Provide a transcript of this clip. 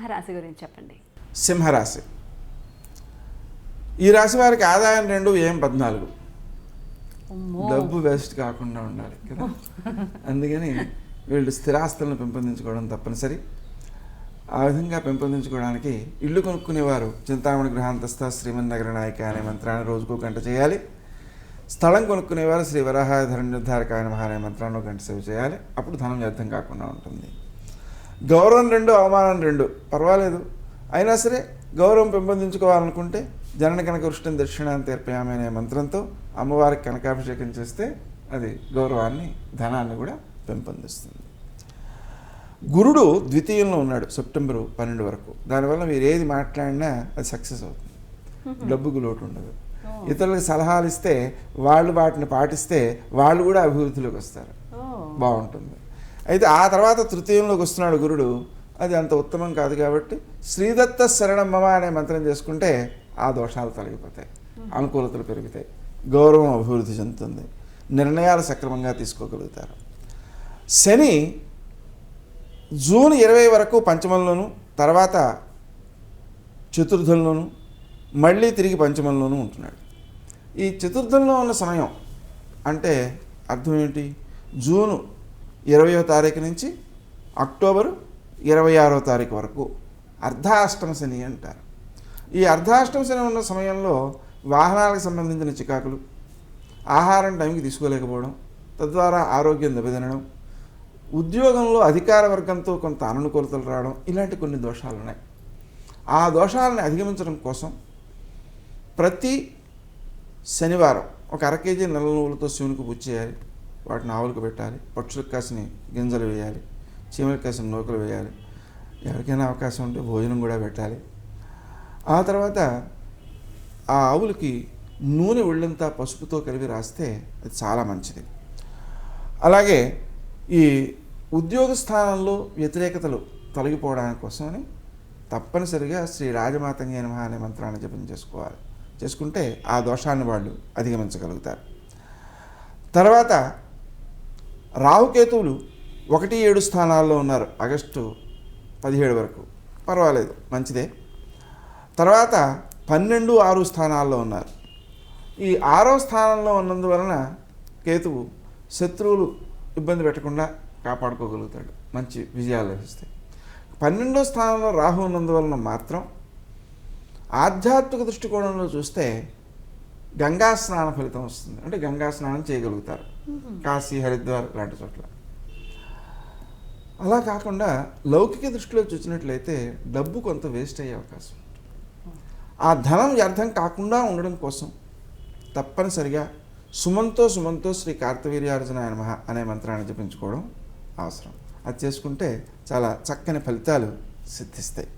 సింహరాశి గురించి చెప్పండి. సింహరాశి ఈ రాశి వారికి ఆదాయం 2, వ్యయం 14. డబ్బు వేస్ట్ కాకుండా ఉండాలి కదా. అందుకని వీళ్ళు స్థిరాస్తులను పెంపొందించుకోవడం తప్పనిసరి. ఆ విధంగా పెంపొందించుకోవడానికి ఇల్లు కొనుక్కునేవారు చింతామణి గృహాంతస్థ శ్రీమన్నగర నాయక అనే మంత్రాన్ని రోజుకో గంట చేయాలి. స్థలం కొనుక్కునేవారు శ్రీ వరాహాయ ధరణ్యోద్ధారకాయ నమః అనే మంత్రాన్ని 1 గంట సేవ చేయాలి. అప్పుడు ధనం వ్యర్థం కాకుండా ఉంటుంది. గౌరవం 2, అవమానం 2 పర్వాలేదు. అయినా సరే గౌరవం పెంపొందించుకోవాలనుకుంటే జనన కనక వృష్టిం దక్షిణాన్ని తీర్పయామి అనే మంత్రంతో అమ్మవారికి కనకాభిషేకం చేస్తే అది గౌరవాన్ని ధనాన్ని కూడా పెంపొందిస్తుంది. గురుడు ద్వితీయంలో ఉన్నాడు సెప్టెంబర్ 12 వరకు. దానివల్ల మీరు ఏది మాట్లాడినా అది సక్సెస్ అవుతుంది. డబ్బుకు లోటు ఉండదు. ఇతరులకు సలహాలు ఇస్తే వాళ్ళు వాటిని పాటిస్తే వాళ్ళు కూడా అభివృద్ధిలోకి వస్తారు. బాగుంటుంది. అయితే ఆ తర్వాత తృతీయంలోకి వస్తున్నాడు గురుడు. అది అంత ఉత్తమం కాదు కాబట్టి శ్రీదత్త శరణం మమ అనే మంత్రం చేసుకుంటే ఆ దోషాలు తొలగిపోతాయి, అనుకూలతలు పెరుగుతాయి, గౌరవం అభివృద్ధి చెందుతుంది, నిర్ణయాలు సక్రమంగా తీసుకోగలుగుతారు. శని జూన్ 20 వరకు పంచమంలోను, తర్వాత చతుర్థంలోను, మళ్ళీ తిరిగి పంచమంలోనూ ఉంటున్నాడు. ఈ చతుర్థంలో ఉన్న సమయం అంటే అర్థం ఏంటి? జూను 20వ తారీఖు నుంచి అక్టోబరు 26వ తారీఖు వరకు అర్ధాష్టమ శని అంటారు. ఈ అర్ధాష్టమ శని ఉన్న సమయంలో వాహనాలకు సంబంధించిన చికాకులు, ఆహారం టైంకి తీసుకోలేకపోవడం, తద్వారా ఆరోగ్యం దెబ్బతినడం, ఉద్యోగంలో అధికార వర్గంతో కొంత అననుకూలతలు రావడం, ఇలాంటి కొన్ని దోషాలు ఉన్నాయి. ఆ దోషాలను అధిగమించడం కోసం ప్రతి శనివారం 1 అర కేజీ నల్ల నువ్వులతో శివునికి పూజ చేయాలి. వాటిని ఆవులకు పెట్టాలి. పక్షులకు కాసిన గింజలు వేయాలి, చీమలకు కాసిన నూకలు వేయాలి. ఎవరికైనా అవకాశం ఉంటే భోజనం కూడా పెట్టాలి. ఆ తర్వాత ఆ ఆవులకి నూనె ఒళ్ళంతా పసుపుతో కలిపి రాస్తే అది చాలా మంచిది. అలాగే ఈ ఉద్యోగ స్థానంలో వ్యతిరేకతలు తొలగిపోవడానికి కోసమని తప్పనిసరిగా శ్రీ రాజమాతంగే నమః అనే మంత్రాన్ని జపం చేసుకోవాలి. చేసుకుంటే ఆ దోషాన్ని వాళ్ళు అధిగమించగలుగుతారు. తర్వాత రాహుకేతువులు 1, 7 స్థానాల్లో ఉన్నారు ఆగస్టు 17 వరకు. పర్వాలేదు, మంచిదే. తర్వాత 12, 6 స్థానాల్లో ఉన్నారు. ఈ 6వ స్థానంలో ఉన్నందువలన కేతువు శత్రువులు ఇబ్బంది పెట్టకుండా కాపాడుకోగలుగుతాడు, మంచి విజయాలు లభిస్తాయి. 12వ స్థానంలో రాహు ఉన్నందువలన మాత్రం ఆధ్యాత్మిక దృష్టికోణంలో చూస్తే గంగా స్నాన ఫలితం వస్తుంది. అంటే గంగా స్నానం చేయగలుగుతారు కాశీ, హరిద్వార్ లాంటి చోట్ల. అలా కాకుండా లౌకిక దృష్టిలో చూసినట్లయితే డబ్బు కొంత వేస్ట్ అయ్యే అవకాశం ఉంటుంది. ఆ ధనం వ్యర్థం కాకుండా ఉండడం కోసం తప్పనిసరిగా సుమంతో శ్రీ కార్తవీర్యార్జునాయ నమః అనే మంత్రాన్ని జపించుకోవడం అవసరం. అది చేసుకుంటే చాలా చక్కని ఫలితాలు సిద్ధిస్తాయి.